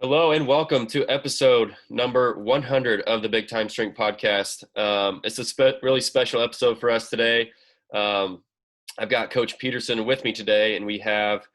Hello and welcome to episode number 100 of the Big Time Strength Podcast. It's a really special episode for us today. I've got Coach Peterson with me today, and we have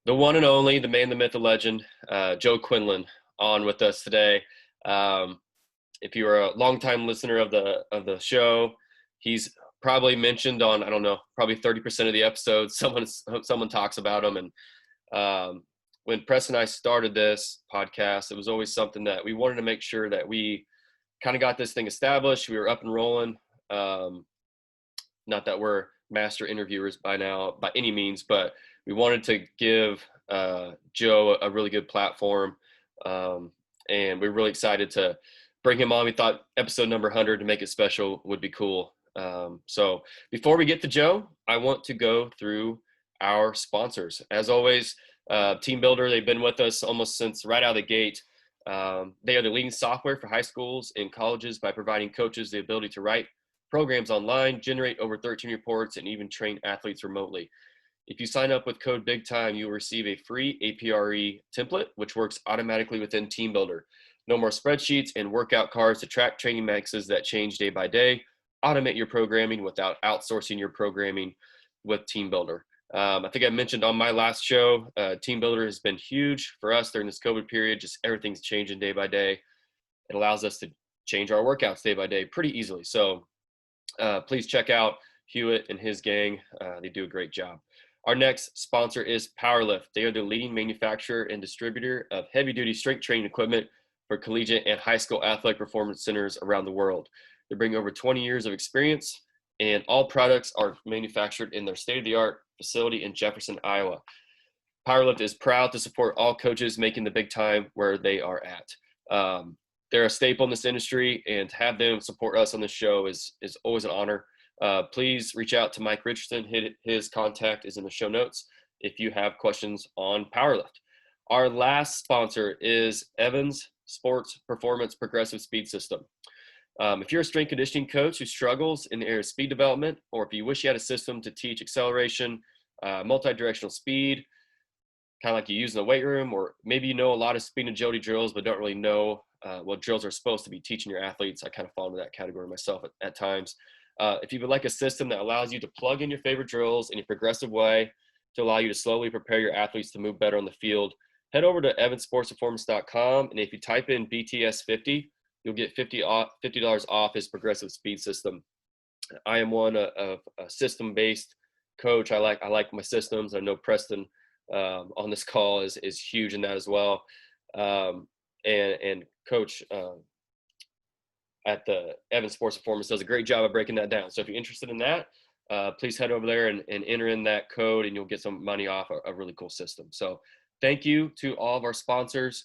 the one and only, the man, the myth, the legend, Joe Quinlin, on with us today. If you are a longtime listener of the show, he's probably mentioned on, I don't know, probably 30% of the episodes. Someone talks about him, and when Press and I started this podcast, it was always something that we wanted to make sure that we kind of got this thing established. We were up and rolling. Not that we're master interviewers by now, by any means, but we wanted to give Joe a really good platform. And we're really excited to bring him on. We thought episode number 100 to make it special would be cool. So before we get to Joe, I want to go through our sponsors. As always, Team Builder, they've been with us almost since right out of the gate. They are the leading software for high schools and colleges by providing coaches the ability to write programs online, generate over 13 reports, and even train athletes remotely. If you sign up with code BIGTIME, you will receive a free APRE template, which works automatically within Team Builder. No more spreadsheets and workout cards to track training maxes that change day by day. Automate your programming without outsourcing your programming with Team Builder. I think I mentioned on my last show, Team Builder has been huge for us during this COVID period. Just everything's changing day by day. It allows us to change our workouts day by day pretty easily. So please check out Hewitt and his gang. They do a great job. Our next sponsor is Powerlift. They are the leading manufacturer and distributor of heavy-duty strength training equipment for collegiate and high school athletic performance centers around the world. They bring over 20 years of experience, and all products are manufactured in their state-of-the-art facility in Jefferson, Iowa. Powerlift is proud to support all coaches making the big time where they are at. They're a staple in this industry, and to have them support us on this show is always an honor. Please reach out to Mike Richardson. His contact is in the show notes if you have questions on Powerlift. Our last sponsor is Evans Sports Performance Progressive Speed System. If you're a strength conditioning coach who struggles in the area of speed development, or if you wish you had a system to teach acceleration, multi-directional speed, kind of like you use in the weight room, or maybe you know a lot of speed and agility drills, but don't really know what drills are supposed to be teaching your athletes. I kind of fall into that category myself at times. If you would like a system that allows you to plug in your favorite drills in a progressive way to allow you to slowly prepare your athletes to move better on the field, head over to evansportsperformance.com, and if you type in BTS 50, you'll get $50 off his progressive speed system. I am a system-based coach. I like my systems. I know Preston on this call is huge in that as well. And Coach at the Evans Sports Performance does a great job of breaking that down. So if you're interested in that, please head over there and enter in that code, and you'll get some money off a really cool system. So thank you to all of our sponsors.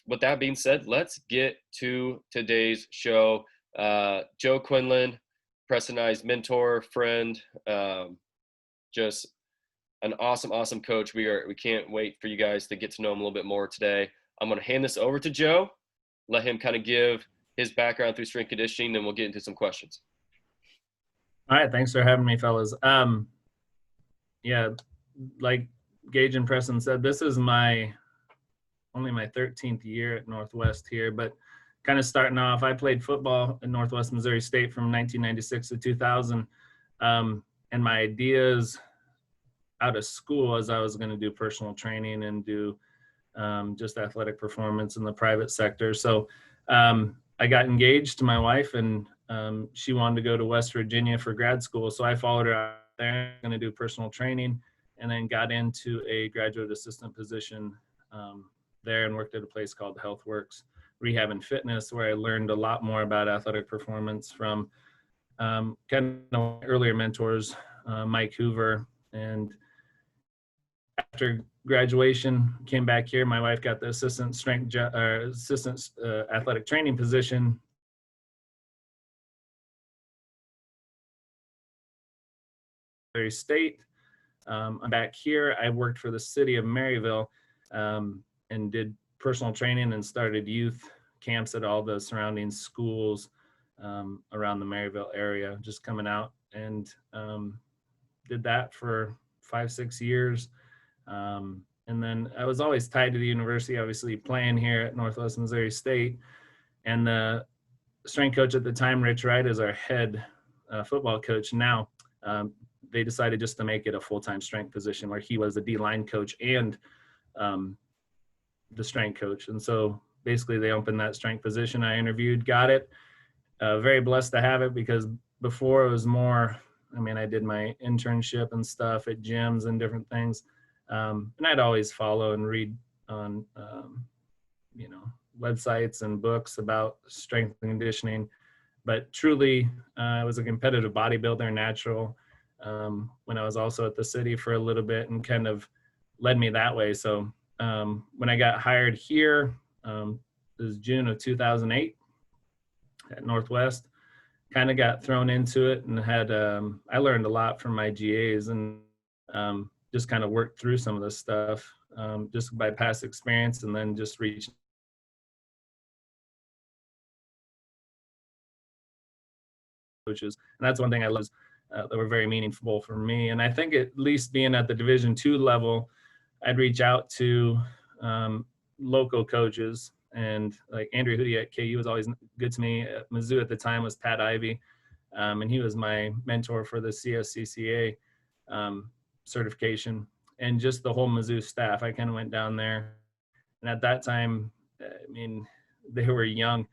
With that being said, let's get to today's show. Joe Quinlin, Preston and I's mentor, friend, just an awesome coach. We can't wait for you guys to get to know him a little bit more today. I'm going to hand this over to Joe, let him kind of give his background through strength conditioning, then we'll get into some questions. All right, thanks for having me, fellas. Yeah, like Gage and Preston said, this is only my 13th year at Northwest here, but kind of starting off, I played football in Northwest Missouri State from 1996 to 2000. And my ideas out of school as I was going to do personal training and do just athletic performance in the private sector. So I got engaged to my wife, and she wanted to go to West Virginia for grad school. So I followed her out there, going to do personal training, and then got into a graduate assistant position there and worked at a place called HealthWorks Rehab and Fitness, where I learned a lot more about athletic performance from kind of earlier mentors, Mike Hoover. And after graduation, came back here. My wife got the assistant athletic training position. State. I'm back here. I worked for the City of Maryville and did personal training and started youth camps at all the surrounding schools around the Maryville area, just coming out, and did that for 5-6 years. And then I was always tied to the university, obviously playing here at Northwest Missouri State. And the strength coach at the time, Rich Wright, is our head football coach now. They decided just to make it a full-time strength position where he was the D-line coach and the strength coach. And so basically they opened that strength position. I interviewed, got it. Very blessed to have it, because before it was more, I mean, I did my internship and stuff at gyms and different things. And I'd always follow and read on, you know, websites and books about strength and conditioning. But truly, I was a competitive bodybuilder, natural, when I was also at the city for a little bit, and kind of led me that way. So when I got hired here, it was June of 2008 at Northwest, kind of got thrown into it, and had, I learned a lot from my GAs, and just kind of worked through some of this stuff just by past experience, and then just reached coaches. And that's one thing I love, that were very meaningful for me. And I think at least being at the Division II level, I'd reach out to local coaches, and like Andrew Hootie at KU was always good to me. At Mizzou at the time was Pat Ivy, and he was my mentor for the CSCCA certification, and just the whole Mizzou staff. I kind of went down there, and at that time, I mean, they were young,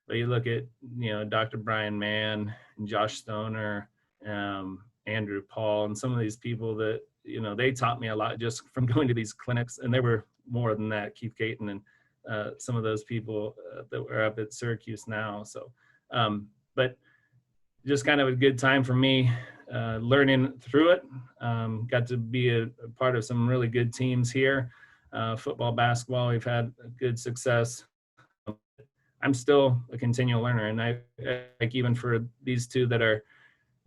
but you look at, you know, Dr. Brian Mann, and Josh Stoner, Andrew Paul, and some of these people that, you know, they taught me a lot just from going to these clinics. And there were more than that, Keith Caton and some of those people that were up at Syracuse now. So, but just kind of a good time for me, learning through it. Got to be a part of some really good teams here. Football, basketball, we've had good success. I'm still a continual learner, and I like, even for these two that are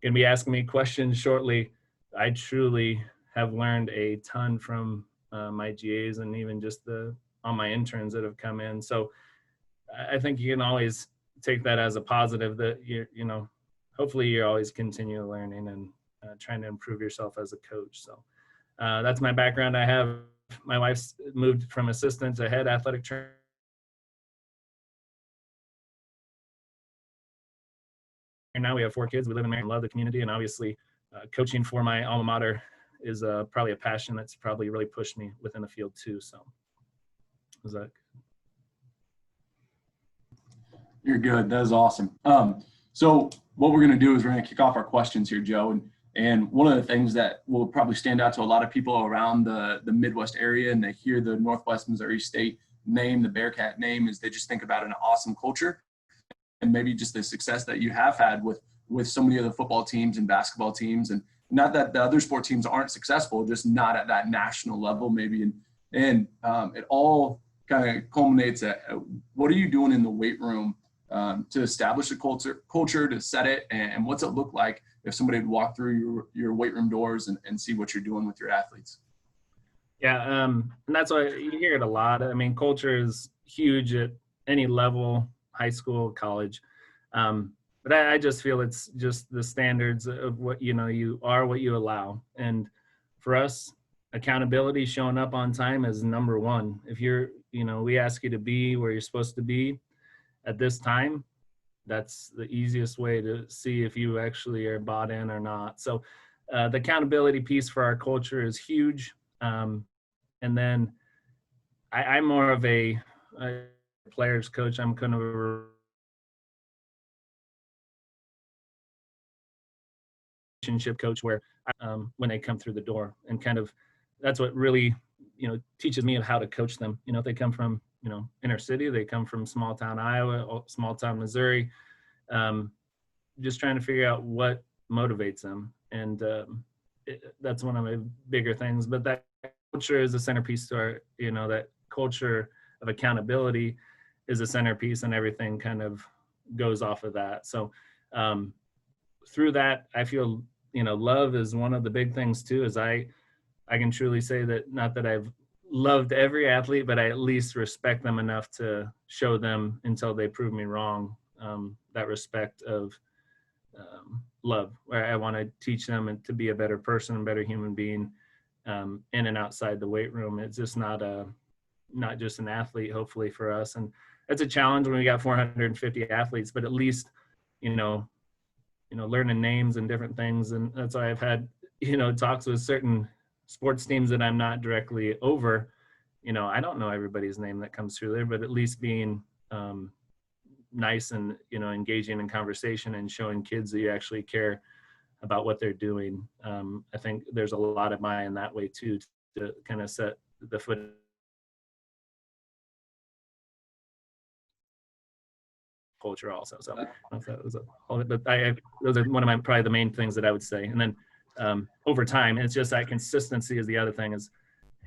going to be asking me questions shortly, I truly have learned a ton from my GAs, and even just all my interns that have come in. So I think you can always take that as a positive, that you know, hopefully you're always continually learning and trying to improve yourself as a coach. So that's my background. I have, my wife's moved from assistant to head athletic trainer. Now we have 4 kids. We live in Maryland, love the community, and obviously coaching for my alma mater is probably a passion that's probably really pushed me within the field too. So was that? You're good. That is awesome. So what we're going to do is we're going to kick off our questions here, Joe. And one of the things that will probably stand out to a lot of people around the Midwest area, and they hear the Northwest Missouri State name, the Bearcat name, is they just think about an awesome culture, and maybe just the success that you have had with so many of the football teams and basketball teams. And not that the other sport teams aren't successful, just not at that national level maybe. And it all kind of culminates at what are you doing in the weight room to establish a culture, to set it, and what's it look like if somebody would walk through your weight room doors and see what you're doing with your athletes? Yeah, and that's why you hear it a lot. I mean, culture is huge at any level, high school, college. But I just feel it's just the standards of what, you know, you are what you allow. And for us, accountability, showing up on time is number one. If you're, you know, we ask you to be where you're supposed to be at this time, that's the easiest way to see if you actually are bought in or not. So the accountability piece for our culture is huge. And then I'm more of a players coach. I'm kind of a relationship coach, where when they come through the door, and kind of that's what really, you know, teaches me of how to coach them. You know, if they come from, you know, inner city, they come from small town Iowa, small town Missouri, just trying to figure out what motivates them. And that's one of my bigger things. But that culture is a centerpiece to our, you know, that culture of accountability is a centerpiece, and everything kind of goes off of that. So through that, I feel, you know, love is one of the big things too. Is I can truly say that, not that I've loved every athlete, but I at least respect them enough to show them until they prove me wrong. That respect of love, where I want to teach them to be a better person, a better human being, in and outside the weight room. It's just not just an athlete, hopefully, for us. And it's a challenge when we got 450 athletes, but at least, learning names and different things. And that's why I've had, talks with certain sports teams that I'm not directly over. I don't know everybody's name that comes through there, but at least being nice and, engaging in conversation and showing kids that you actually care about what they're doing. I think there's a lot of buy in that way too, to kind of set the foot culture also. So I don't know if that was all of it, but those are one of my, probably the main things that I would say. And then over time, it's just that consistency is the other thing is,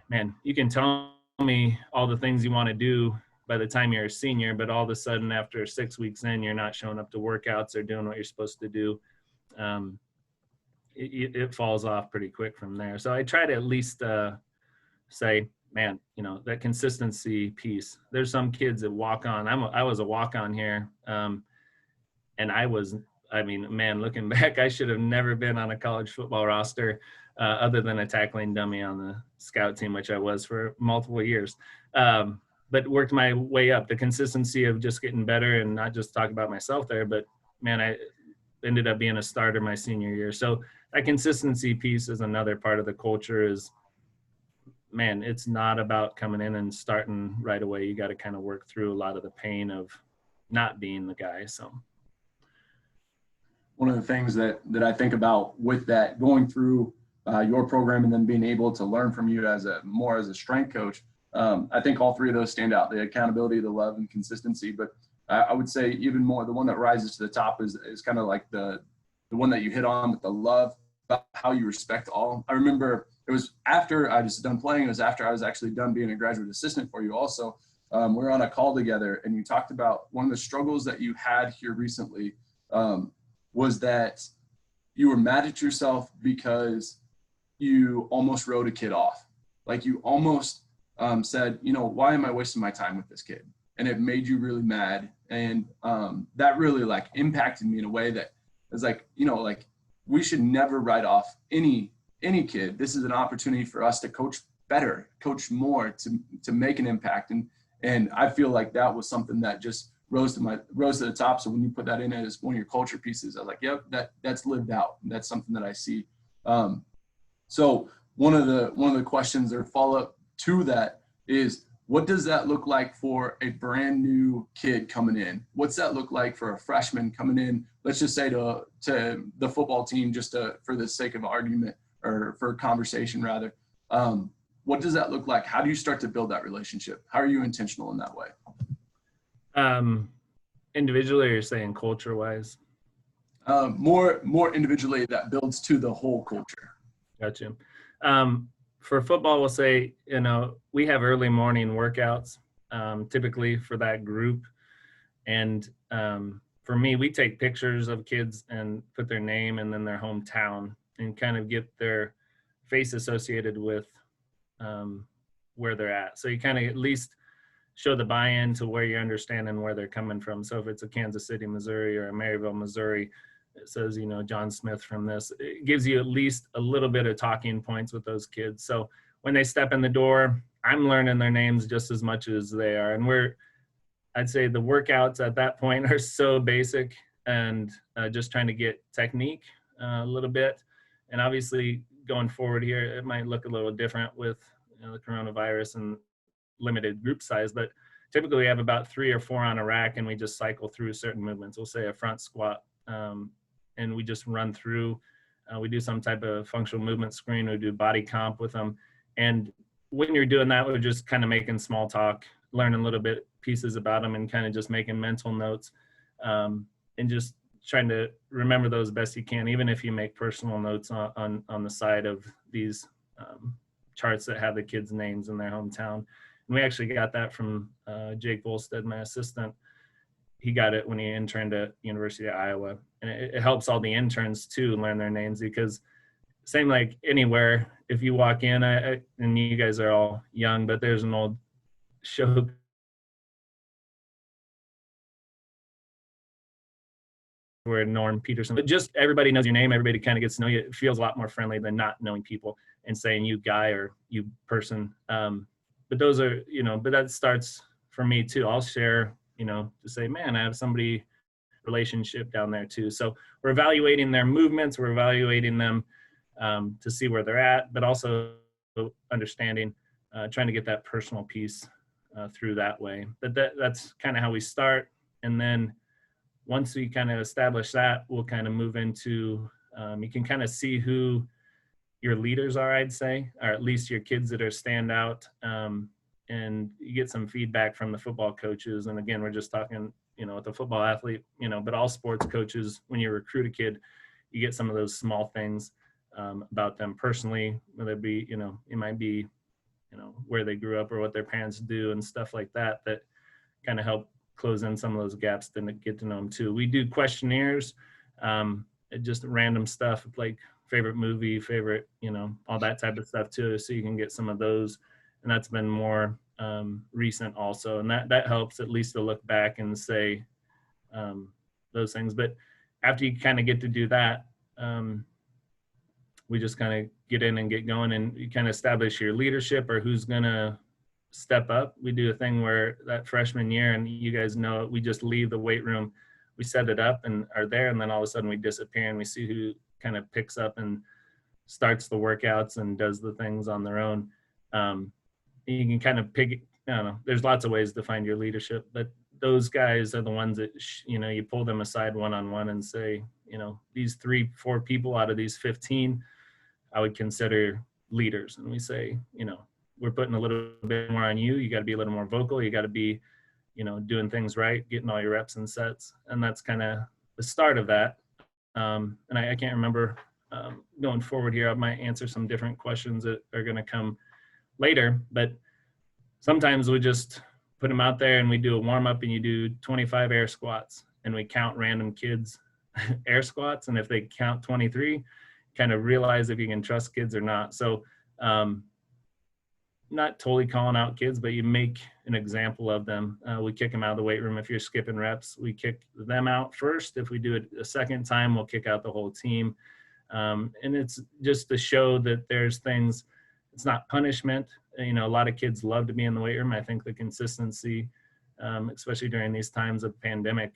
man, you can tell me all the things you want to do by the time you're a senior, but all of a sudden after 6 weeks in, you're not showing up to workouts or doing what you're supposed to do. It falls off pretty quick from there. So I try to at least say, man, that consistency piece. There's some kids that walk on. I was a walk on here. And looking back, I should have never been on a college football roster other than a tackling dummy on the scout team, which I was for multiple years. But worked my way up. The consistency of just getting better and not just talk about myself there, but man, I ended up being a starter my senior year. So that consistency piece is another part of the culture is, man, it's not about coming in and starting right away. You got to kind of work through a lot of the pain of not being the guy. So one of the things that I think about with that, going through your program and then being able to learn from you as a strength coach, I think all three of those stand out: the accountability, the love, and consistency. But I would say even more, the one that rises to the top is kind of like the one that you hit on with the love, about how you respect all. I remember it was after I was done playing. It was after I was actually done being a graduate assistant for you also. We were on a call together, and you talked about one of the struggles that you had here recently was that you were mad at yourself because you almost wrote a kid off. Like you almost said, why am I wasting my time with this kid? And it made you really mad. And that really like impacted me in a way that is like, we should never write off any kid. This is an opportunity for us to coach better, coach more, to make an impact. And I feel like that was something that just rose to the top. So when you put that in as one of your culture pieces, I was like, yep, that's lived out. That's something that I see. So one of the questions or follow up to that is, what does that look like for a brand new kid coming in? What's that look like for a freshman coming in? Let's just say to the football team, for the sake of argument or for conversation rather. What does that look like? How do you start to build that relationship? How are you intentional in that way? Individually, or you're saying culture wise? More individually, that builds to the whole culture. Gotcha. For football, we'll say, we have early morning workouts, typically for that group. And for me, we take pictures of kids and put their name and then their hometown and kind of get their face associated with where they're at. So you kind of at least show the buy-in to where you're understanding where they're coming from. So if it's a Kansas City, Missouri, or a Maryville, Missouri, it says, John Smith from this. It gives you at least a little bit of talking points with those kids. So when they step in the door, I'm learning their names just as much as they are. And I'd say the workouts at that point are so basic and just trying to get technique a little bit. And obviously going forward here, it might look a little different with the coronavirus and limited group size, but typically we have about 3 or 4 on a rack and we just cycle through certain movements. We'll say a front squat. And we just run through, we do some type of functional movement screen, we do body comp with them. And when you're doing that, we're just kind of making small talk, learning a little bit pieces about them and kind of just making mental notes and just trying to remember those best you can, even if you make personal notes on the side of these charts that have the kids' names in their hometown. And we actually got that from Jake Volstead, my assistant. He got it when he interned at University of Iowa. And it helps all the interns too learn their names, because same like anywhere, if you walk in, and you guys are all young, but there's an old show where Norm Peterson, but just everybody knows your name, everybody kind of gets to know you. It feels a lot more friendly than not knowing people. and saying you guy or you person. But those are, but that starts for me too. I'll share, to say, man, I have somebody relationship down there too. So we're evaluating their movements, we're evaluating them to see where they're at, but also understanding, trying to get that personal piece through that way. But that's kind of how we start. And then once we kind of establish that, we'll kind of move into, you can kind of see who your leaders are, I'd say, or at least your kids that are standout. And you get some feedback from the football coaches. And again, we're just talking, with the football athlete, but all sports coaches, when you recruit a kid, you get some of those small things about them personally, whether it be, it might be, where they grew up or what their parents do and stuff like that, that kind of help close in some of those gaps, then get to know them too. We do questionnaires, just random stuff like favorite movie, favorite, all that type of stuff too. So you can get some of those, and that's been more recent also. And that helps at least to look back and say those things. But after you kind of get to do that, we just kind of get in and get going, and you kind of establish your leadership or who's going to step up. We do a thing where that freshman year, and you guys know it, we just leave the weight room, we set it up and are there, and then all of a sudden we disappear and we see who kind of picks up and starts the workouts and does the things on their own. You can kind of pick, I don't know, there's lots of ways to find your leadership, but those guys are the ones that, you pull them aside one-on-one and say, these 3-4 people out of these 15, I would consider leaders. And we say, we're putting a little bit more on you. You got to be a little more vocal. You got to be, doing things right, getting all your reps and sets. And that's kind of the start of that. And I can't remember going forward here. I might answer some different questions that are going to come later, but sometimes we just put them out there and we do a warm up, and you do 25 air squats, and we count random kids air squats. And if they count 23, kind of realize if you can trust kids or not. So not totally calling out kids, but you make an example of them. We kick them out of the weight room. If you're skipping reps, we kick them out first. If we do it a second time, we'll kick out the whole team. And it's just to show that there's things, it's not punishment. A lot of kids love to be in the weight room. I think the consistency, especially during these times of pandemic,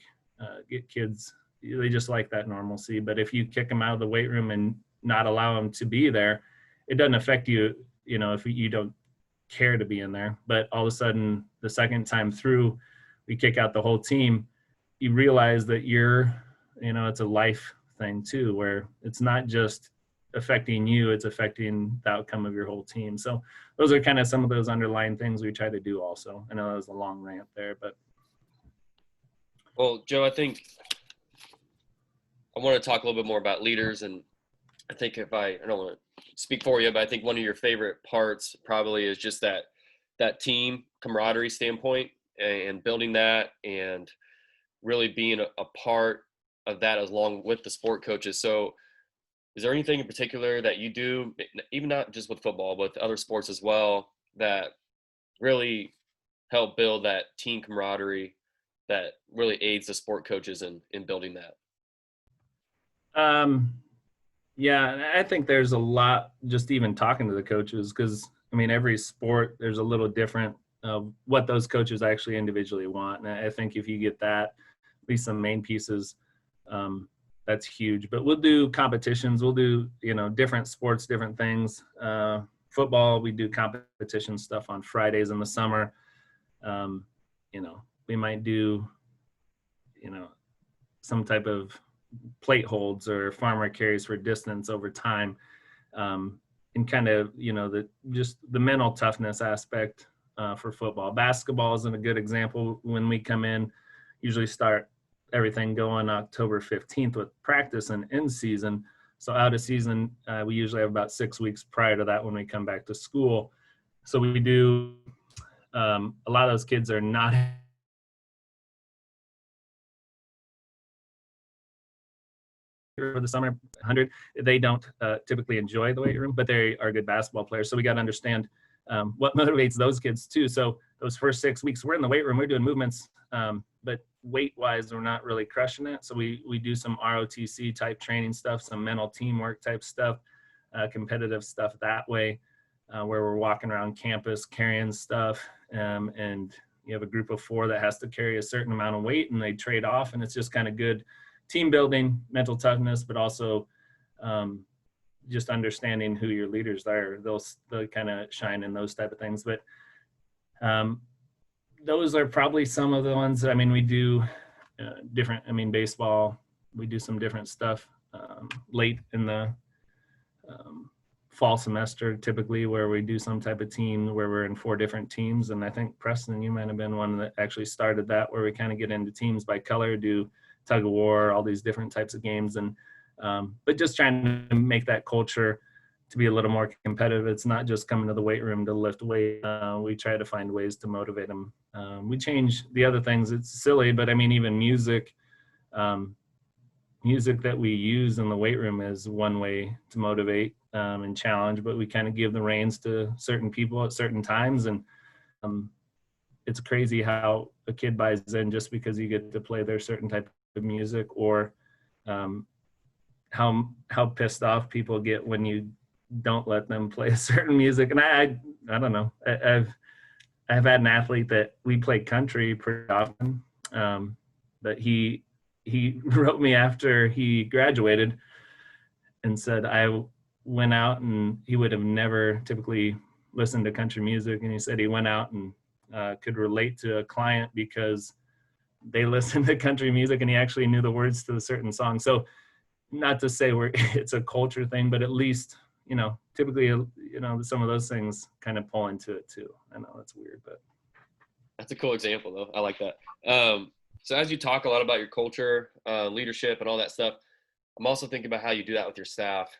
get kids, they just like that normalcy. But if you kick them out of the weight room and not allow them to be there, it doesn't affect you, if you don't care to be in there. But all of a sudden, the second time through, we kick out the whole team, you realize that it's a life thing too, where it's not just affecting you, it's affecting the outcome of your whole team. So those are kind of some of those underlying things we try to do also. I know that was a long rant there, but. Well, Joe, I think I want to talk a little bit more about leaders. And I think I don't want to speak for you, but I think one of your favorite parts probably is just that team camaraderie standpoint and building that and really being a part of that along with the sport coaches. So is there anything in particular that you do, even not just with football, but with other sports as well, that really help build that team camaraderie that really aids the sport coaches in building that? Yeah, I think there's a lot just even talking to the coaches, because every sport, there's a little different of what those coaches actually individually want. And I think if you get that, at least some main pieces, that's huge. But we'll do competitions. We'll do, different sports, different things. Football, we do competition stuff on Fridays in the summer. We might do, some type of plate holds or farmer carries for distance over time, and kind of, just the mental toughness aspect for football. Basketball isn't a good example. When we come in, usually start everything going October 15th with practice and in season. So out of season, we usually have about 6 weeks prior to that when we come back to school. So we do, a lot of those kids are not for the summer 100. They don't typically enjoy the weight room, but they are good basketball players. So we got to understand what motivates those kids too. So those first 6 weeks, we're in the weight room, we're doing movements, but weight-wise, we're not really crushing it. So we do some ROTC type training stuff, some mental teamwork type stuff, competitive stuff that way, where we're walking around campus carrying stuff, and you have a group of 4 that has to carry a certain amount of weight, and they trade off, and it's just kind of good team building, mental toughness, but also just understanding who your leaders are. They'll kind of shine in those type of things. But those are probably some of the ones. I mean, we do different. I mean, baseball, we do some different stuff late in the fall semester, typically, where we do some type of team where we're in 4 different teams. And I think, Preston, you might have been one that actually started that, where we kind of get into teams by color, do tug of war, all these different types of games. And but just trying to make that culture to be a little more competitive. It's not just coming to the weight room to lift weight. We try to find ways to motivate them. We change the other things. It's silly, but I mean, even music, music that we use in the weight room is one way to motivate and challenge, but we kind of give the reins to certain people at certain times. And it's crazy how a kid buys in just because you get to play their certain type of music, or how pissed off people get when you don't let them play certain music. And I don't know. I've had an athlete that we played country pretty often, but he wrote me after he graduated and said I went out, and he would have never typically listened to country music, and he said he went out and could relate to a client because they listened to country music and he actually knew the words to a certain song. So not to say it's a culture thing, but at least, typically, some of those things kind of pull into it too. I know that's weird, but that's a cool example though. I like that. So as you talk a lot about your culture, leadership and all that stuff, I'm also thinking about how you do that with your staff.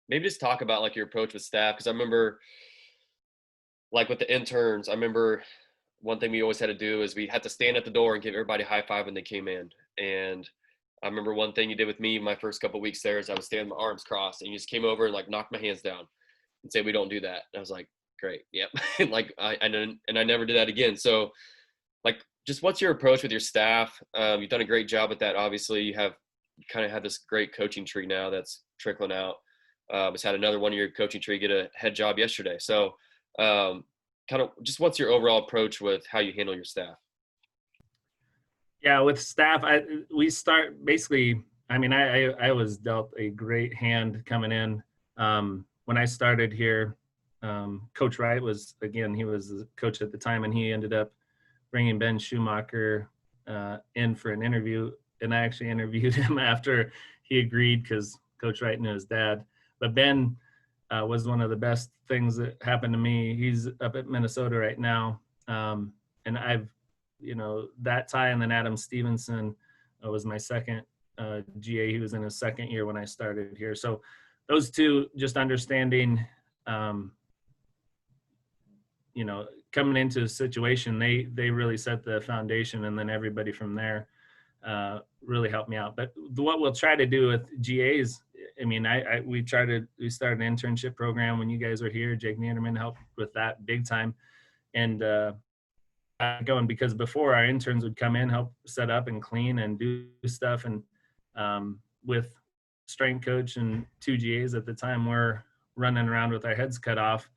Maybe just talk about like your approach with staff. Cause I remember like with the interns, I remember one thing we always had to do is we had to stand at the door and give everybody a high five when they came in. And I remember one thing you did with me my first couple of weeks there is I was standing with my arms crossed, and you just came over and like knocked my hands down and said, "We don't do that." And I was like, "Great, yep." And like I never did that again. So like, just what's your approach with your staff? You've done a great job at that. Obviously, you kind of have this great coaching tree now that's trickling out. Just had another one of your coaching tree get a head job yesterday. So kind of just what's your overall approach with how you handle your staff? Yeah, with staff, we start basically. I mean, I was dealt a great hand coming in. When I started here, Coach Wright was, again, he was the coach at the time, and he ended up bringing Ben Schumacher in for an interview, and I actually interviewed him after he agreed because Coach Wright knew his dad. But Ben was one of the best things that happened to me. He's up at Minnesota right now, and I've, that tie, and then Adam Stevenson was my second GA. He was in his second year when I started here. So those two, just understanding, coming into a situation, they really set the foundation, and then everybody from there really helped me out. But what we'll try to do with GAs, I mean, we started an internship program when you guys were here. Jake Niederman helped with that big time. And going, because before our interns would come in, help set up and clean and do stuff. And with strength coach and 2 GAs at the time, we're running around with our heads cut off.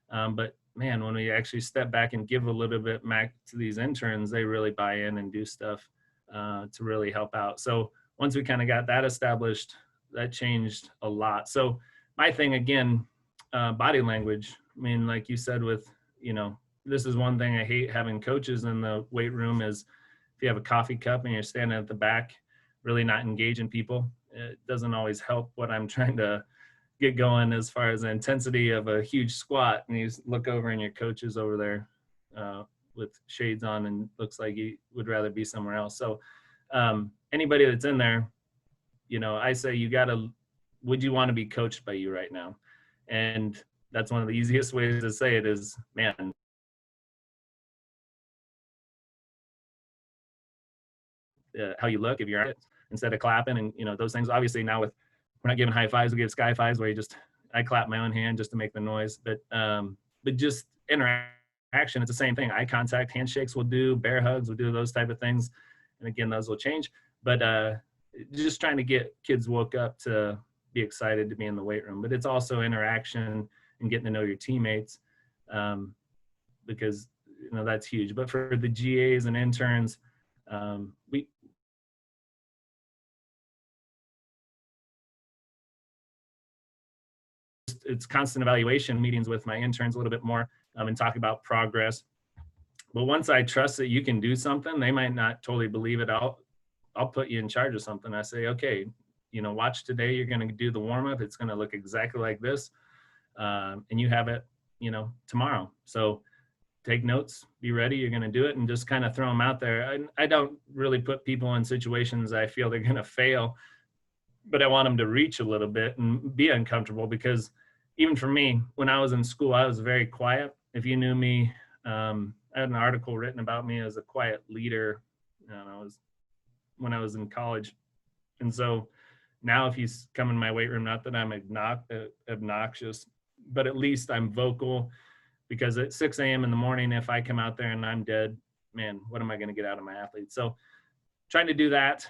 But man, when we actually step back and give a little bit back to these interns, they really buy in and do stuff to really help out. So once we kind of got that established, that changed a lot. So my thing, again, body language. I mean, like you said, with, this is one thing I hate having coaches in the weight room is if you have a coffee cup and you're standing at the back, really not engaging people, it doesn't always help what I'm trying to get going as far as the intensity of a huge squat. And you look over and your coach is over there with shades on and looks like he would rather be somewhere else. So anybody that's in there, I say would you want to be coached by you right now? And that's one of the easiest ways to say it is, man, how you look, if you're at it, instead of clapping and, those things. Obviously now we're not giving high fives, we give sky fives where I clap my own hand just to make the noise. But just interaction, it's the same thing. Eye contact, handshakes will do, bear hugs will do, those type of things. And again, those will change. But just trying to get kids woke up to be excited to be in the weight room. But it's also interaction and getting to know your teammates, because that's huge. But for the GAs and interns, it's constant evaluation meetings with my interns a little bit more, and talk about progress. But once I trust that you can do something, they might not totally believe it. I'll put you in charge of something. I say, okay, watch today. You're going to do the warm up. It's going to look exactly like this, and you have it, tomorrow. So take notes, be ready. You're going to do it, and just kind of throw them out there. I don't really put people in situations I feel they're going to fail, but I want them to reach a little bit and be uncomfortable, because even for me, when I was in school, I was very quiet. If you knew me, I had an article written about me as a quiet leader when I was in college. And so now if you come in my weight room, not that I'm obnoxious, but at least I'm vocal, because at 6 a.m. in the morning, if I come out there and I'm dead, man, what am I going to get out of my athletes? So trying to do that's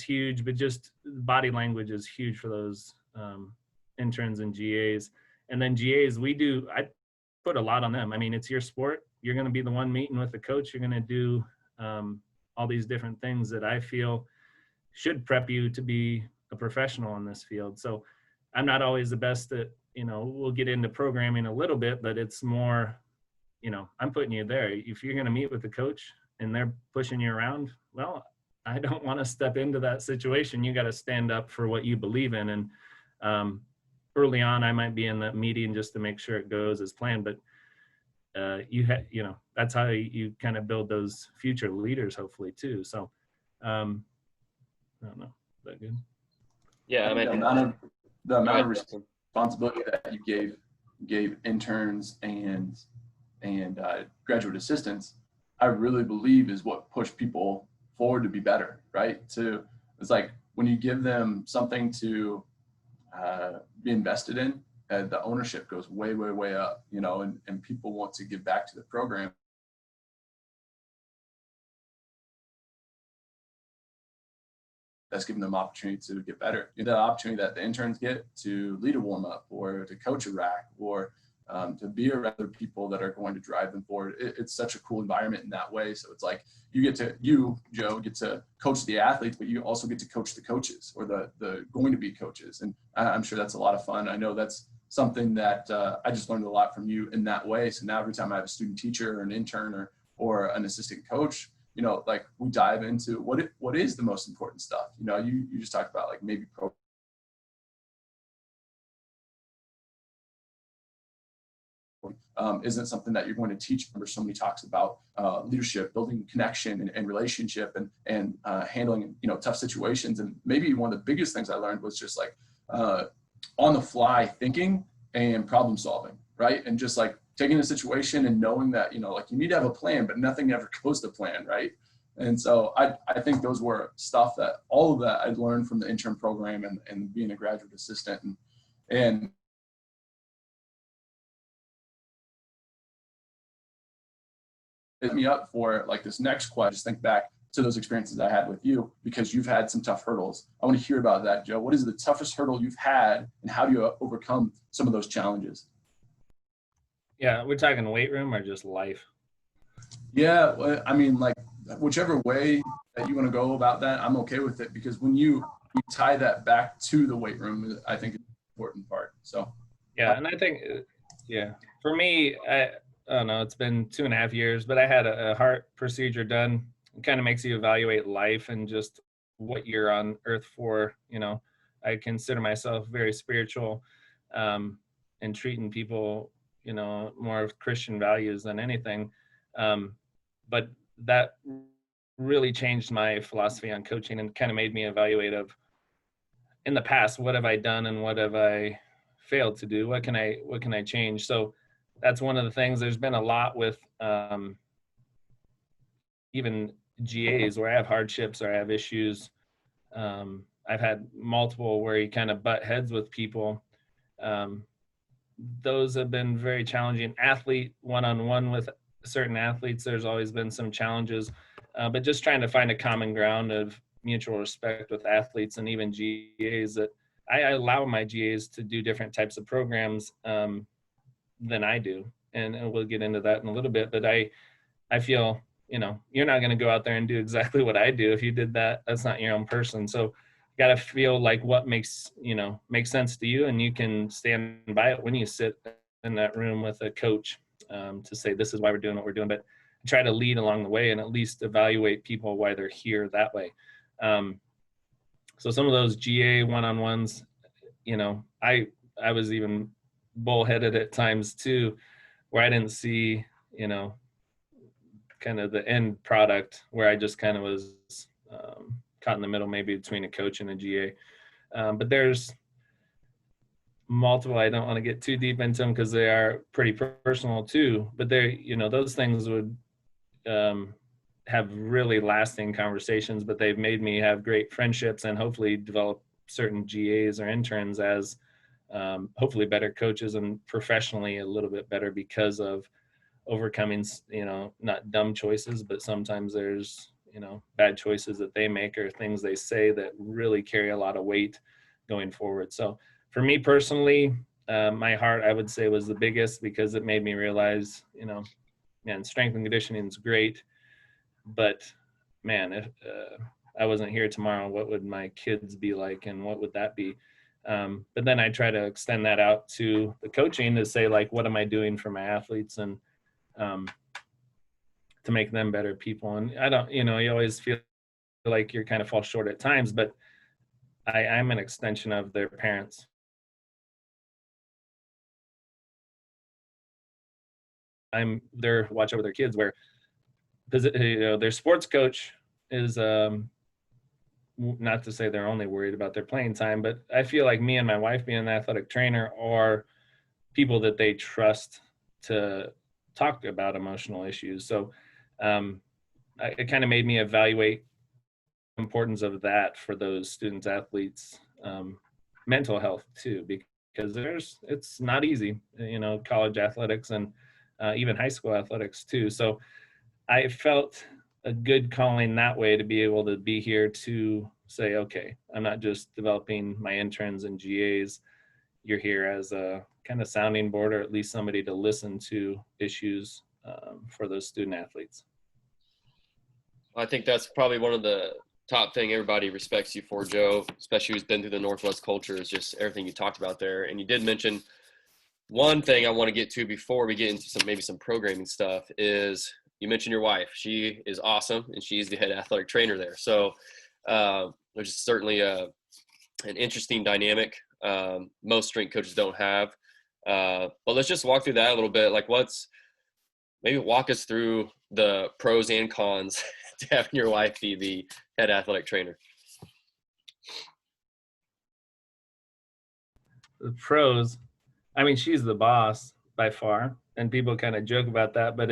huge, but just body language is huge for those interns and GAs. And then GAs, I put a lot on them. I mean, it's your sport. You're going to be the one meeting with the coach. You're going to do all these different things that I feel should prep you to be a professional in this field. So I'm not always the best at, we'll get into programming a little bit, but it's more, I'm putting you there. If you're going to meet with the coach and they're pushing you around, well, I don't want to step into that situation. You got to stand up for what you believe in. And early on, I might be in that meeting just to make sure it goes as planned. But that's how you kind of build those future leaders, hopefully too. So I don't know. Is that good? Yeah, I mean, the amount of responsibility that you gave interns and graduate assistants, I really believe is what pushed people forward to be better, right? So it's like when you give them something to be invested in, the ownership goes way, way, way up, and people want to give back to the program. That's giving them opportunity to get better. The opportunity that the interns get to lead a warm up or to coach a rack or to be around other people that are going to drive them forward. It's such a cool environment in that way. So it's like you, Joe, get to coach the athletes, but you also get to coach the coaches or the going to be coaches. And I'm sure that's a lot of fun. I know that's something that I just learned a lot from you in that way. So now every time I have a student teacher or an intern or an assistant coach, like we dive into what is the most important stuff. You just talked about like maybe isn't something that you're going to teach. Remember, so many talks about leadership, building connection and relationship and handling tough situations. And maybe one of the biggest things I learned was just like on the fly thinking and problem solving, right? And just like taking a situation and knowing that like you need to have a plan, but nothing ever goes to plan, right? And so I think those were stuff that all of that I'd learned from the intern program and being a graduate assistant and me up for like this next question. Just think back to those experiences I had with you, because you've had some tough hurdles. I want to hear about that, Joe. What is the toughest hurdle you've had and how do you overcome some of those challenges? Yeah, we're talking weight room or just life? Yeah, well, I mean, like whichever way that you want to go about that, I'm okay with it, because when you tie that back to the weight room, I think it's an important part. So yeah, and I think for me, I don't know, it's been 2.5 years, but I had a heart procedure done. It kind of makes you evaluate life and just what you're on earth for. I consider myself very spiritual, and treating people, more of Christian values than anything. But that really changed my philosophy on coaching and kind of made me evaluate of, in the past, what have I done and what have I failed to do? What can I change? So that's one of the things. There's been a lot with even GAs where I have hardships or I have issues. I've had multiple where you kind of butt heads with people. Those have been very challenging. Athlete one-on-one with certain athletes, there's always been some challenges, but just trying to find a common ground of mutual respect with athletes and even GAs that I allow my GAs to do different types of programs than I do. And we'll get into that in a little bit, but I feel, you're not going to go out there and do exactly what I do. If you did that, that's not your own person. So you got to feel like what makes sense to you, and you can stand by it when you sit in that room with a coach to say, this is why we're doing what we're doing, but try to lead along the way and at least evaluate people why they're here that way. So some of those GA one-on-ones, I was even bullheaded at times too, where I didn't see, kind of the end product, where I just kind of was caught in the middle, maybe between a coach and a GA. But there's multiple, I don't want to get too deep into them because they are pretty personal too, but they're, those things would have really lasting conversations, but they've made me have great friendships and hopefully develop certain GAs or interns as hopefully better coaches and professionally a little bit better because of overcoming, not dumb choices, but sometimes there's, bad choices that they make or things they say that really carry a lot of weight going forward. So for me personally, my heart, I would say, was the biggest because it made me realize, man, strength and conditioning is great, but man, if I wasn't here tomorrow, what would my kids be like, and what would that be? But then I try to extend that out to the coaching to say, like, what am I doing for my athletes, and to make them better people. And I don't, you always feel like you're kind of fall short at times, but I'm an extension of their parents. I'm there to watch over their kids, where their sports coach is not to say they're only worried about their playing time, but I feel like me and my wife being an athletic trainer are people that they trust to talk about emotional issues. So it kind of made me evaluate the importance of that for those students, athletes, mental health too, because it's not easy, college athletics and even high school athletics too. So I felt a good calling that way, to be able to be here to say, okay, I'm not just developing my interns and GAs. You're here as a kind of sounding board, or at least somebody to listen to issues for those student athletes. I think that's probably one of the top thing everybody respects you for, Joe, especially who's been through the Northwest culture, is just everything you talked about there. And you did mention one thing I want to get to before we get into some programming stuff is you mentioned your wife. She is awesome, and she's the head athletic trainer there. So there's certainly an interesting dynamic most strength coaches don't have. But let's just walk through that a little bit. Like, maybe walk us through the pros and cons to having your wife be the head athletic trainer. The pros, I mean, she's the boss by far, and people kind of joke about that, but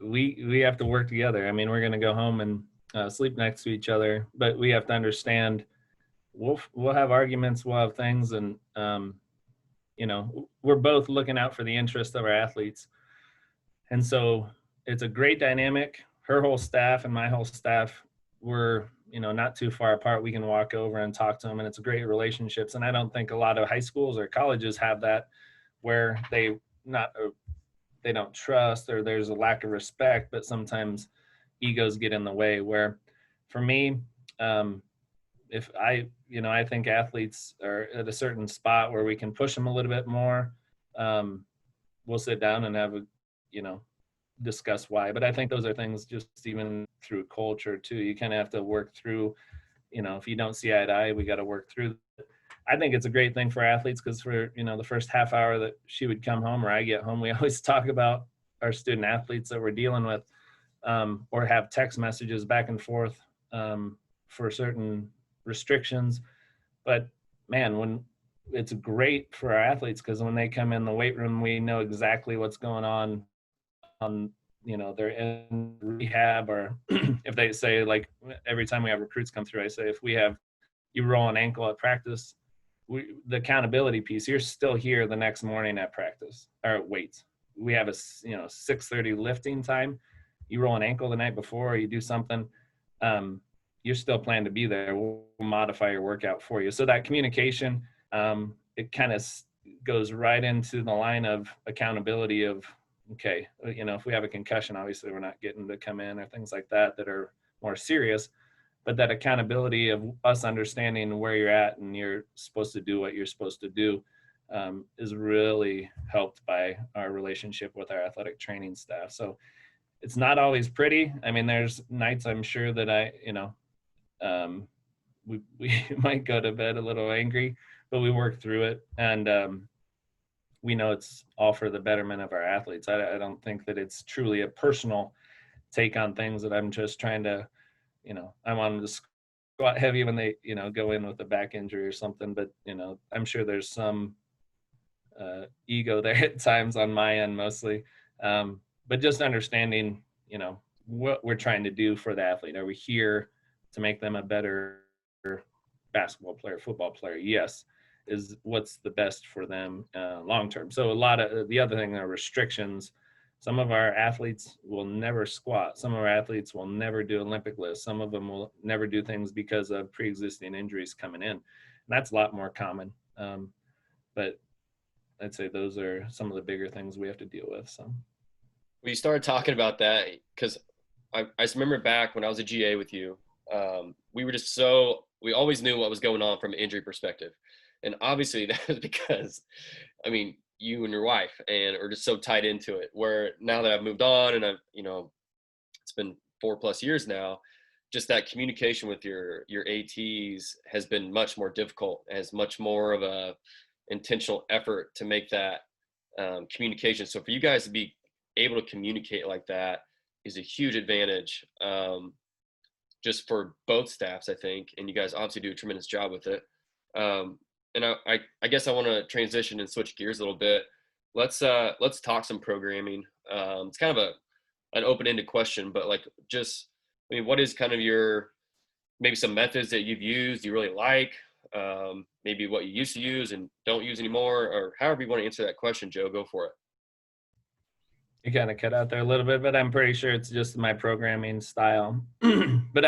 we have to work together. I mean, we're going to go home and sleep next to each other, but we have to understand we'll have arguments, we'll have things, and we're both looking out for the interest of our athletes. And so it's a great dynamic. Her whole staff and my whole staff, we're not too far apart. We can walk over and talk to them, and it's great relationships. And I don't think a lot of high schools or colleges have that, where they don't trust, or there's a lack of respect, but sometimes egos get in the way. Where for me, if I think athletes are at a certain spot where we can push them a little bit more, we'll sit down and have discuss why. But I think those are things just even through culture too. You kind of have to work through, if you don't see eye to eye, we got to work through. I think it's a great thing for athletes, because for, the first half hour that she would come home or I get home, we always talk about our student athletes that we're dealing with, or have text messages back and forth for certain restrictions. But man, when it's great for our athletes, because when they come in the weight room, we know exactly what's going on, they're in rehab, or if they say, like, every time we have recruits come through, I say, if you roll an ankle at practice, the accountability piece, you're still here the next morning at practice or at weights. We have a 6:30 lifting time. You roll an ankle the night before, or you do something, you're still planning to be there. We'll modify your workout for you. So that communication, it kind of goes right into the line of accountability of, okay, if we have a concussion, obviously we're not getting to come in or things like that are more serious, but that accountability of us understanding where you're at and you're supposed to do what you're supposed to do is really helped by our relationship with our athletic training staff. So it's not always pretty. I mean, there's nights I'm sure that we might go to bed a little angry, but we work through it. And we know it's all for the betterment of our athletes. I don't think that it's truly a personal take on things that I'm just trying to, I want them to squat heavy when they, go in with a back injury or something. But, I'm sure there's some ego there at times on my end mostly. But just understanding, what we're trying to do for the athlete. Are we here to make them a better basketball player, football player? Yes. Is what's the best for them long term. So a lot of the other thing are restrictions. Some of our athletes will never squat. Some of our athletes will never do Olympic lifts. Some of them will never do things because of pre-existing injuries coming in. And that's a lot more common. But I'd say those are some of the bigger things we have to deal with. So we started talking about that because I just remember back when I was a GA with you, we were just we always knew what was going on from an injury perspective. And obviously that was because, I mean, you and your wife are just so tied into it, where now that I've moved on and I've, it's been 4+ years now, just that communication with your ATs has been much more difficult, has much more of a intentional effort to make that communication. So for you guys to be able to communicate like that is a huge advantage, just for both staffs, I think. And you guys obviously do a tremendous job with it. And I guess I want to transition and switch gears a little bit. Let's talk some programming. It's kind of an open-ended question, but what is kind of maybe some methods that you've used you really like, maybe what you used to use and don't use anymore, or however you want to answer that question, Joe, go for it. You kind of cut out there a little bit, but I'm pretty sure it's just my programming style. But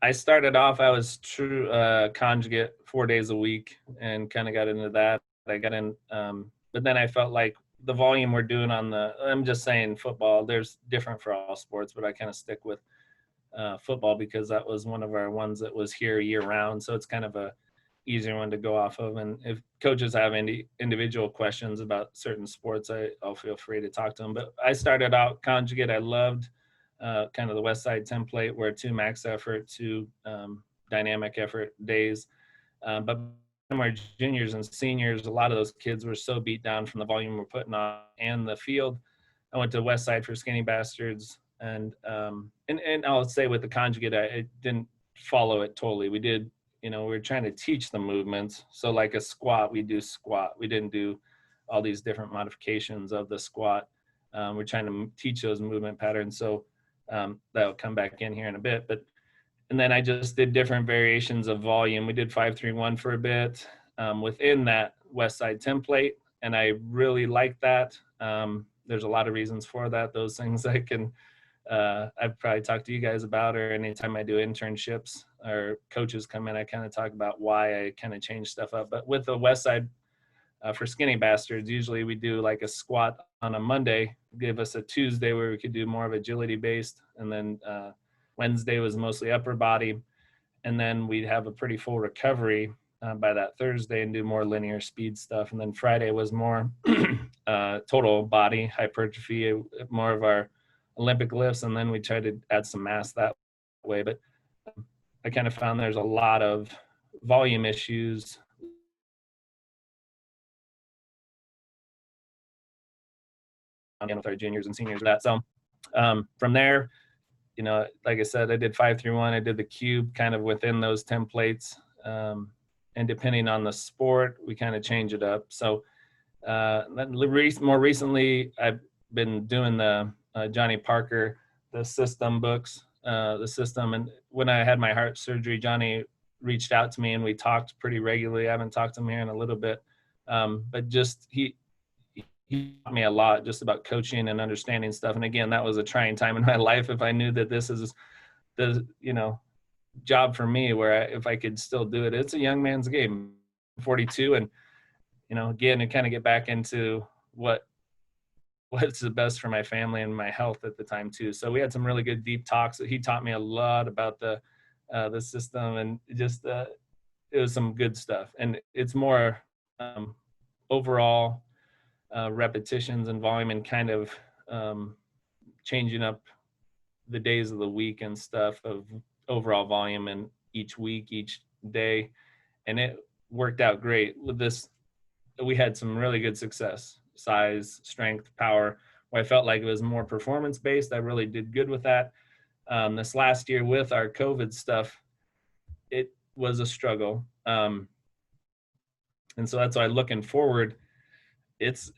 I started off, I was true conjugate 4 days a week and kind of got into that. I got in, but then I felt like the volume we're doing I'm just saying football, there's different for all sports, but I kind of stick with football because that was one of our ones that was here year round. So it's kind of a easier one to go off of. And if coaches have any individual questions about certain sports, I'll feel free to talk to them. But I started out conjugate. I loved kind of the West Side template where 2 max effort, 2 dynamic effort days. But when we're juniors and seniors, a lot of those kids were so beat down from the volume we're putting on and the field. I went to West Side for Skinny Bastards. And I'll say with the conjugate, I didn't follow it totally. We did, we were trying to teach the movements. So like a squat, we do squat. We didn't do all these different modifications of the squat. We're trying to teach those movement patterns. So that'll come back in here in a bit. And then I just did different variations of volume. We did 5-3-1 for a bit within that West Side template. And I really like that. There's a lot of reasons for that. Those things I can, I've probably talked to you guys about, or anytime I do internships or coaches come in, I kind of talk about why I kind of change stuff up. But with the West Side for Skinny Bastards, usually we do like a squat on a Monday, give us a Tuesday where we could do more of agility based. And then Wednesday was mostly upper body. And then we'd have a pretty full recovery by that Thursday and do more linear speed stuff. And then Friday was more total body hypertrophy, more of our Olympic lifts. And then we tried to add some mass that way. But I kind of found there's a lot of volume issues with our juniors and seniors. That. So from there, like I said, I did 5-3-1. I did the cube kind of within those templates. And depending on the sport, we kind of change it up. So more recently, I've been doing the Johnny Parker, the system books, the system. And when I had my heart surgery, Johnny reached out to me and we talked pretty regularly. I haven't talked to him here in a little bit, but just he taught me a lot just about coaching and understanding stuff. And again, that was a trying time in my life. If I knew that this is the, job for me where if I could still do it. It's a young man's game. I'm 42, and again, to kind of get back into what's the best for my family and my health at the time too. So we had some really good deep talks. He taught me a lot about the system, and just it was some good stuff. And it's more overall repetitions and volume, and kind of changing up the days of the week and stuff of overall volume and each week, each day. And it worked out great with this. We had some really good success, size, strength, power, where I felt like it was more performance based. I really did good with that. This last year with our COVID stuff, it was a struggle. And so that's why looking forward, it's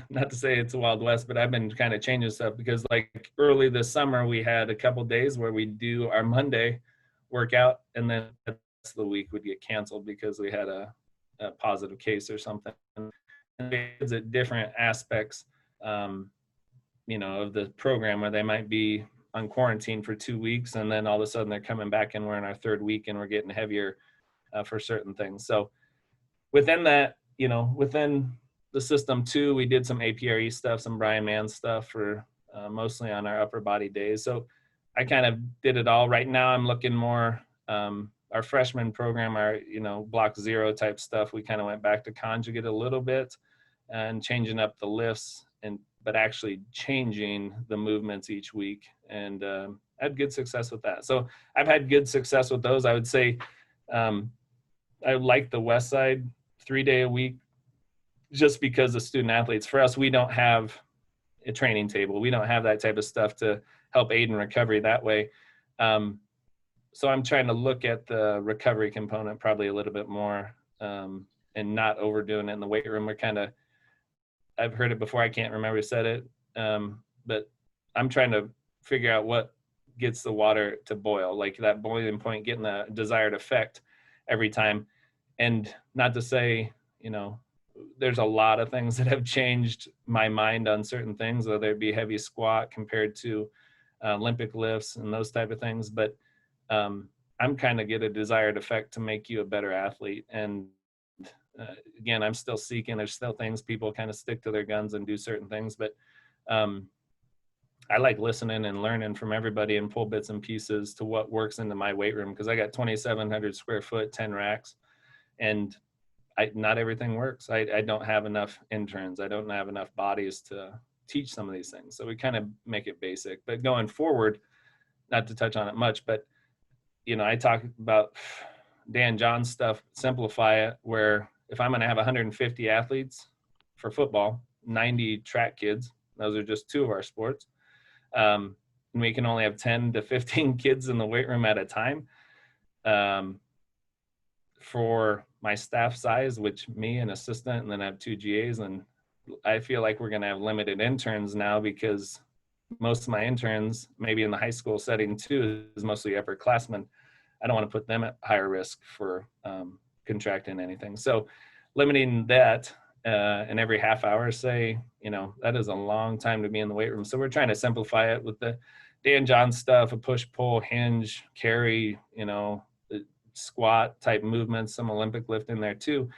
not to say it's a Wild West, but I've been kind of changing stuff, because like early this summer, we had a couple days where we do our Monday workout, and then the rest of the week would get canceled because we had a positive case or something. And it's at different aspects, of the program, where they might be on quarantine for 2 weeks, and then all of a sudden they're coming back and we're in our third week and we're getting heavier for certain things. So within that, within the system too, we did some APRE stuff, some Brian Mann stuff for mostly on our upper body days. So I kind of did it all. Right now I'm looking more, our freshman program, our, block zero type stuff. We kind of went back to conjugate a little bit and changing up the lifts, but actually changing the movements each week, and had good success with that. So I've had good success with those. I would say I like the West Side 3 day a week, just because of student athletes. For us, we don't have a training table. We don't have that type of stuff to help aid in recovery that way. So I'm trying to look at the recovery component probably a little bit more, and not overdoing it in the weight room. I've heard it before. I can't remember who said it. But I'm trying to figure out what gets the water to boil, like that boiling point, getting the desired effect every time. And not to say, there's a lot of things that have changed my mind on certain things, whether it be heavy squat compared to Olympic lifts and those type of things. But I'm kind of get a desired effect to make you a better athlete. And again, I'm still seeking. There's still things, people kind of stick to their guns and do certain things. But I like listening and learning from everybody and pull bits and pieces to what works into my weight room, because I got 2,700 square foot, 10 racks. And not everything works. I don't have enough interns. I don't have enough bodies to teach some of these things. So we kind of make it basic. But going forward, not to touch on it much, but, I talk about Dan John's stuff, simplify it, where if I'm going to have 150 athletes for football, 90 track kids, those are just two of our sports, and we can only have 10 to 15 kids in the weight room at a time. For my staff size, which me, an assistant, and then I have 2 GAs, and I feel like we're going to have limited interns now, because most of my interns, maybe in the high school setting too, is mostly upperclassmen. I don't want to put them at higher risk for contracting anything. So limiting that, and every half hour, say, that is a long time to be in the weight room. So we're trying to simplify it with the Dan John stuff, a push, pull, hinge, carry, squat type movements, some Olympic lift in there too,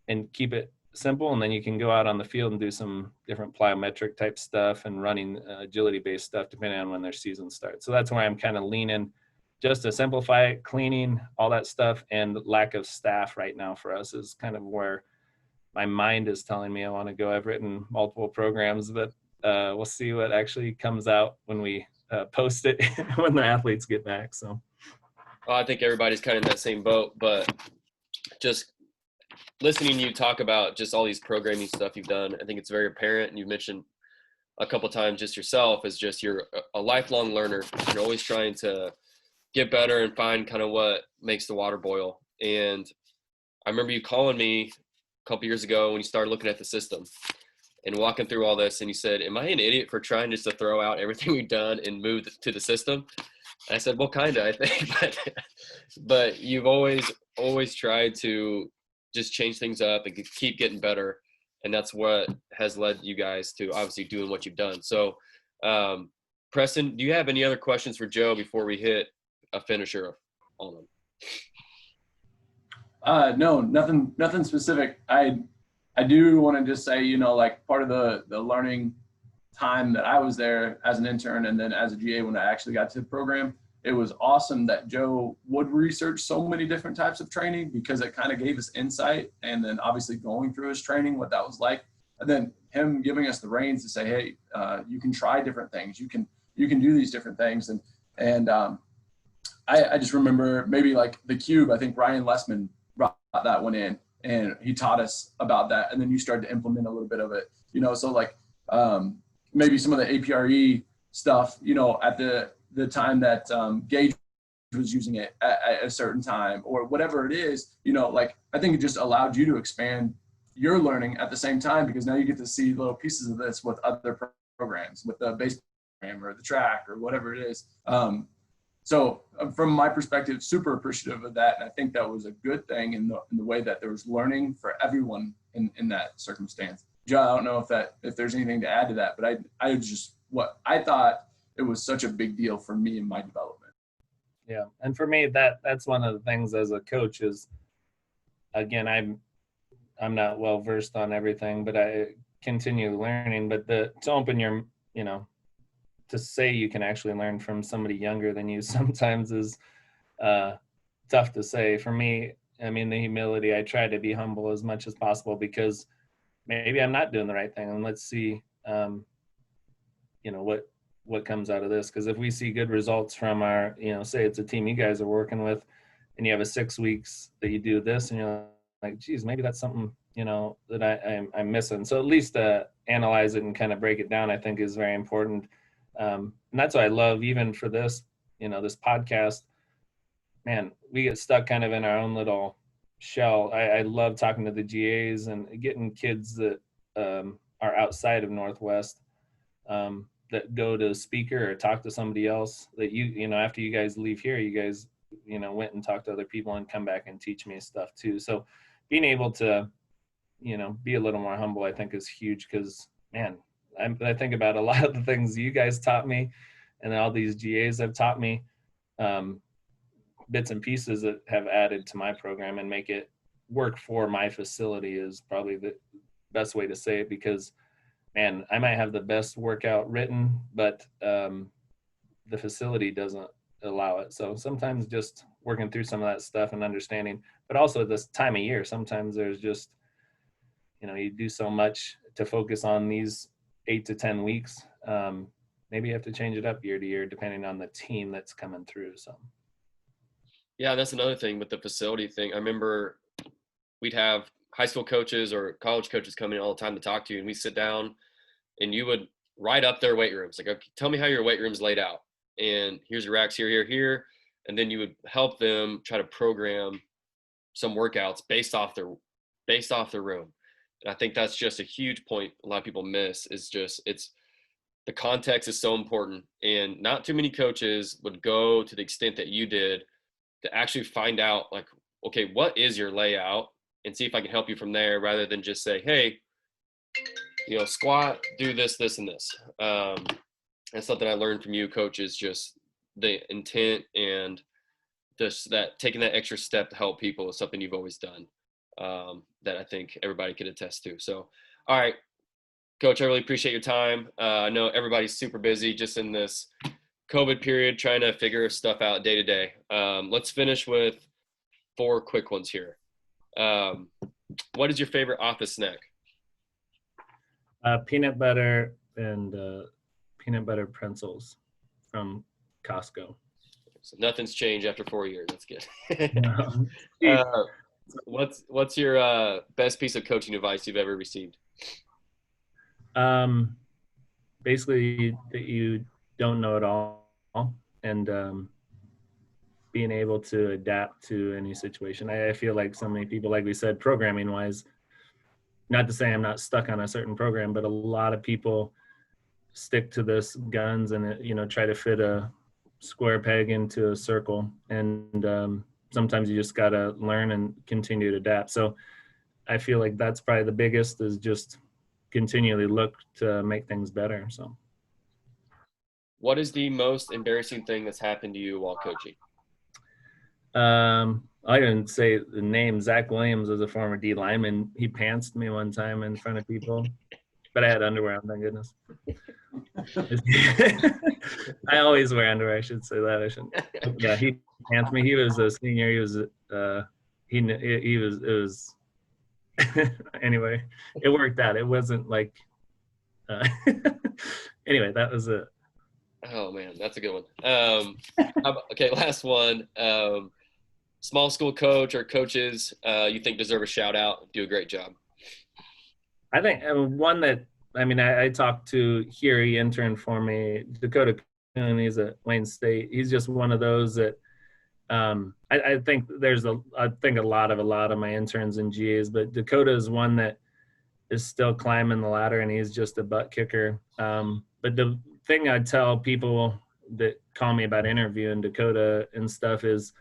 and keep it simple. And then you can go out on the field and do some different plyometric type stuff and running agility based stuff, depending on when their season starts. So that's why I'm kind of leaning just to simplify it, cleaning, all that stuff. And lack of staff right now for us is kind of where my mind is telling me I want to go. I've written multiple programs, but we'll see what actually comes out when we post it when the athletes get back. So Well, I think everybody's kind of in that same boat, but just listening to you talk about just all these programming stuff you've done, I think it's very apparent. And you've mentioned a couple of times just yourself as just you're a lifelong learner. You're always trying to get better and find kind of what makes the water boil. And I remember you calling me a couple years ago when you started looking at the system and walking through all this. And you said, am I an idiot for trying just to throw out everything we've done and move to the system? And I said, well, kind of, I think, but you've always tried to just change things up and keep getting better. And that's what has led you guys to obviously doing what you've done. So, Preston, do you have any other questions for Joe before we hit a finisher on them? No, nothing specific. I do want to just say, like part of the learning time that I was there as an intern and then as a GA when I actually got to the program, it was awesome that Joe would research so many different types of training because it kind of gave us insight. And then obviously going through his training, what that was like, and then him giving us the reins to say, hey, you can try different things. You can do these different things. And I just remember maybe like the cube. I think Ryan Lessman brought that one in, and he taught us about that. And then you started to implement a little bit of it, so like maybe some of the APRE stuff, at the time that Gage was using it at a certain time or whatever it is, like I think it just allowed you to expand your learning at the same time, because now you get to see little pieces of this with other programs, with the baseball program or the track or whatever it is. So from my perspective, super appreciative of that. And I think that was a good thing in the way that there was learning for everyone in that circumstance. Joe, I don't know if there's anything to add to that, but I thought it was such a big deal for me in my development. Yeah. And for me, that's one of the things as a coach is, again, I'm not well versed on everything, but I continue learning, but to open your, to say you can actually learn from somebody younger than you sometimes is tough to say. For me, I mean, the humility, I try to be humble as much as possible because maybe I'm not doing the right thing, and let's see, what comes out of this. Because if we see good results from our, say it's a team you guys are working with, and you have a 6 weeks that you do this, and you're like, geez, maybe that's something, that I'm missing. So at least analyze it and kind of break it down, I think is very important. And that's what I love, even for this, this podcast, man, we get stuck kind of in our own little shell. I love talking to the GAs and getting kids that are outside of Northwest that go to speaker or talk to somebody else that after you guys leave here, you guys, went and talked to other people and come back and teach me stuff too. So being able to, be a little more humble, I think is huge because, man, I think about a lot of the things you guys taught me and all these GAs have taught me, bits and pieces that have added to my program and make it work for my facility is probably the best way to say it, because, man, I might have the best workout written, but the facility doesn't allow it. So sometimes just working through some of that stuff and understanding, but also this time of year, sometimes there's just, you do so much to focus on these 8 to 10 weeks. Maybe you have to change it up year to year, depending on the team that's coming through. So. Yeah, that's another thing with the facility thing. I remember we'd have high school coaches or college coaches come in all the time to talk to you, and we sit down and you would write up their weight rooms. Like, okay, tell me how your weight room's laid out. And here's your racks here. And then you would help them try to program some workouts based off their room. And I think that's just a huge point a lot of people miss is just the context is so important. And not too many coaches would go to the extent that you did to actually find out, like, okay, what is your layout, and see if I can help you from there, rather than just say, hey, squat, do this, this, and this. And something I learned from you, Coach, is just the intent and just that taking that extra step to help people is something you've always done, that I think everybody could attest to. So, all right, Coach, I really appreciate your time. I know everybody's super busy just in this COVID period trying to figure stuff out day to day. Let's finish with 4 quick ones here. What is your favorite office snack? Peanut butter and peanut butter pretzels from Costco. So nothing's changed after 4 years. That's good. No. What's your best piece of coaching advice you've ever received? Basically that you don't know it all, and being able to adapt to any situation. I feel like so many people, like we said, programming wise, not to say I'm not stuck on a certain program, but a lot of people stick to this guns and try to fit a square peg into a circle, and sometimes you just got to learn and continue to adapt. So I feel like that's probably the biggest, is just continually look to make things better. So what is the most embarrassing thing that's happened to you while coaching? I didn't say the name. Zach Williams was a former D lineman. He pantsed me one time in front of people, but I had underwear on, thank goodness. I always wear underwear. I should say that. I shouldn't. Yeah, he pantsed me. He was a senior. He was it was anyway, it worked out. It wasn't like anyway, that was it. Oh man, that's a good one. Okay, last one. Small school coach or coaches you think deserve a shout out, do a great job? I think one that, I mean, I talked to here, he interned for me, Dakota, and he's at Wayne State. He's just one of those that I think a lot of my interns in GAs, but Dakota is one that is still climbing the ladder, and he's just a butt kicker. But the thing I tell people that call me about interviewing Dakota and stuff is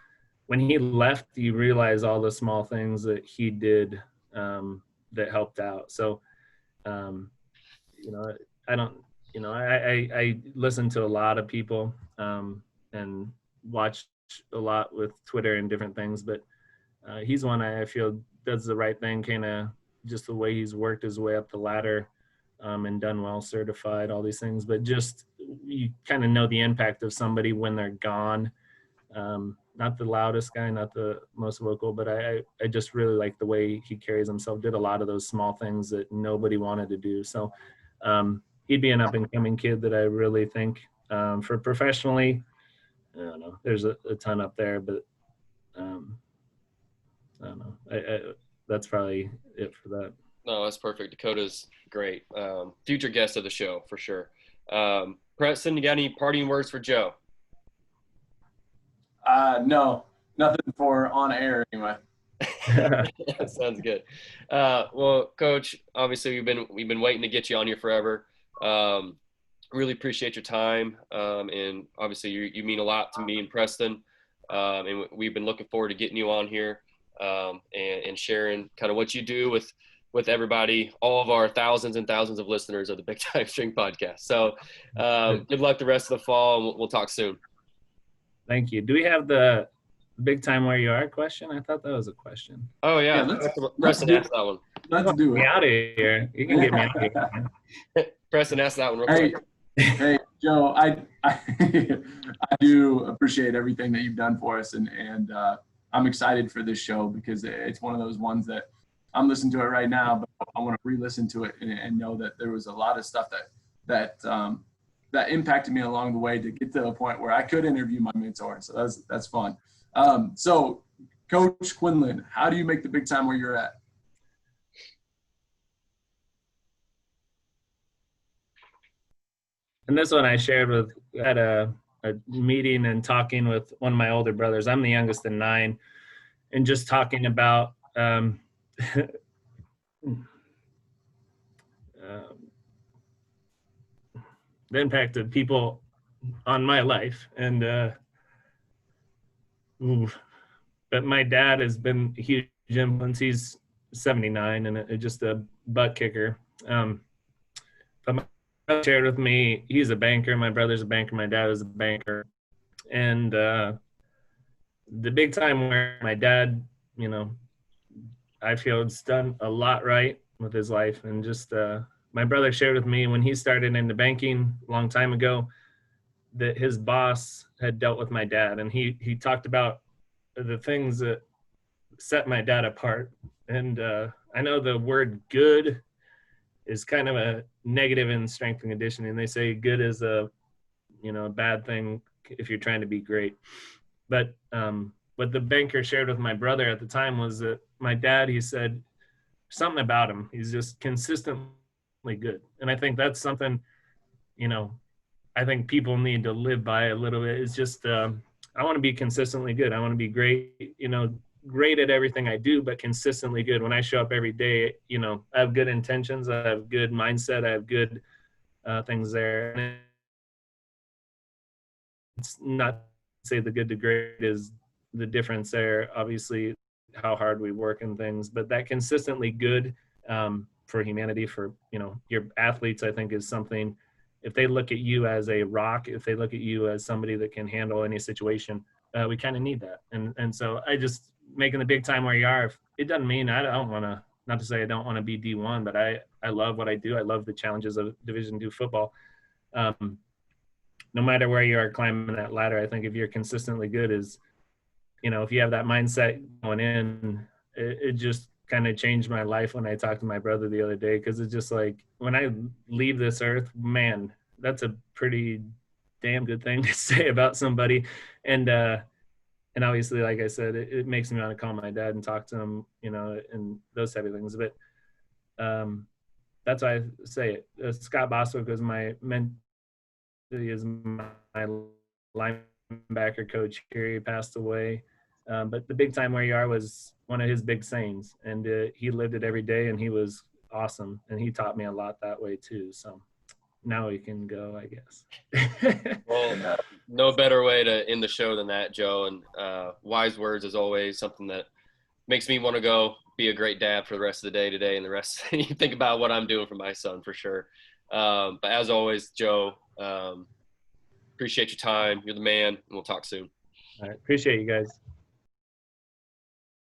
when he left, you realize all the small things that he did that helped out. So, I listen to a lot of people and watch a lot with Twitter and different things, but he's one I feel does the right thing, kind of just the way he's worked his way up the ladder and done well, certified, all these things. But just you kind of know the impact of somebody when they're gone. Not the loudest guy, not the most vocal, but I just really like the way he carries himself, did a lot of those small things that nobody wanted to do. So he'd be an up and coming kid that I really think for professionally, I don't know, there's a ton up there, but I don't know. That's probably it for that. No, that's perfect. Dakota's great. Future guest of the show for sure. Preston, you got any parting words for Joe? No, nothing for on air anyway. Sounds good. Well, Coach, obviously we've been waiting to get you on here forever. Really appreciate your time, and obviously you mean a lot to me and Preston, and we've been looking forward to getting you on here and sharing kind of what you do with everybody, all of our thousands and thousands of listeners of the Big Time String podcast. So good luck the rest of the fall, and we'll talk soon. Thank you. Do we have the big time where you are question? I thought that was a question. Oh yeah, Preston asked that one. Let's do it. Get me out of here. You can get me out of here. Preston asked that one real quick. Hey, Joe, I do appreciate everything that you've done for us, and I'm excited for this show because it's one of those ones that I'm listening to it right now, but I want to re-listen to it and know that there was a lot of stuff that impacted me along the way to get to a point where I could interview my mentor. So that's fun. So Coach Quinlin, how do you make the big time where you're at? And this one I shared at a meeting and talking with one of my older brothers. I'm the youngest in 9, and just talking about the impact of people on my life. And but my dad has been a huge influence. He's 79 and just a butt kicker. But my brother shared with me, he's a banker. My brother's a banker. My dad is a banker. And the big time where my dad, I feel it's done a lot right with his life. And just my brother shared with me when he started into banking a long time ago that his boss had dealt with my dad. And he talked about the things that set my dad apart. And I know the word good is kind of a negative in strength and conditioning. They say good is a bad thing if you're trying to be great. But what the banker shared with my brother at the time was that my dad, he said something about him. He's just consistently good. And I think that's something, I think people need to live by a little bit. It's just, I want to be consistently good. I want to be great, great at everything I do, but consistently good. When I show up every day, I have good intentions. I have good mindset. I have good things there. And it's not to say the good to great is the difference there. Obviously, how hard we work and things, but that consistently good for humanity, for, your athletes, I think is something, if they look at you as a rock, if they look at you as somebody that can handle any situation, we kind of need that. And so I just making the big time where you are. It doesn't mean I don't want to. Not to say I don't want to be D1, but I love what I do. I love the challenges of Division II football. No matter where you are climbing that ladder, I think if you're consistently good, is, if you have that mindset going in, it just kind of changed my life when I talked to my brother the other day, because it's just like, when I leave this earth, man, that's a pretty damn good thing to say about somebody. And obviously, like I said, it makes me want to call my dad and talk to him, and those type of things. But that's why I say it. Scott Boswick was my mentor. He is my linebacker coach here. He passed away. But the big time where you are was one of his big sayings, and he lived it every day, and he was awesome. And he taught me a lot that way too. So now we can go, I guess. Well, no better way to end the show than that, Joe. And wise words, as always, something that makes me want to go be a great dad for the rest of the day today, and the rest you think about what I'm doing for my son, for sure. But as always, Joe, appreciate your time. You're the man, and we'll talk soon. All right. Appreciate you guys.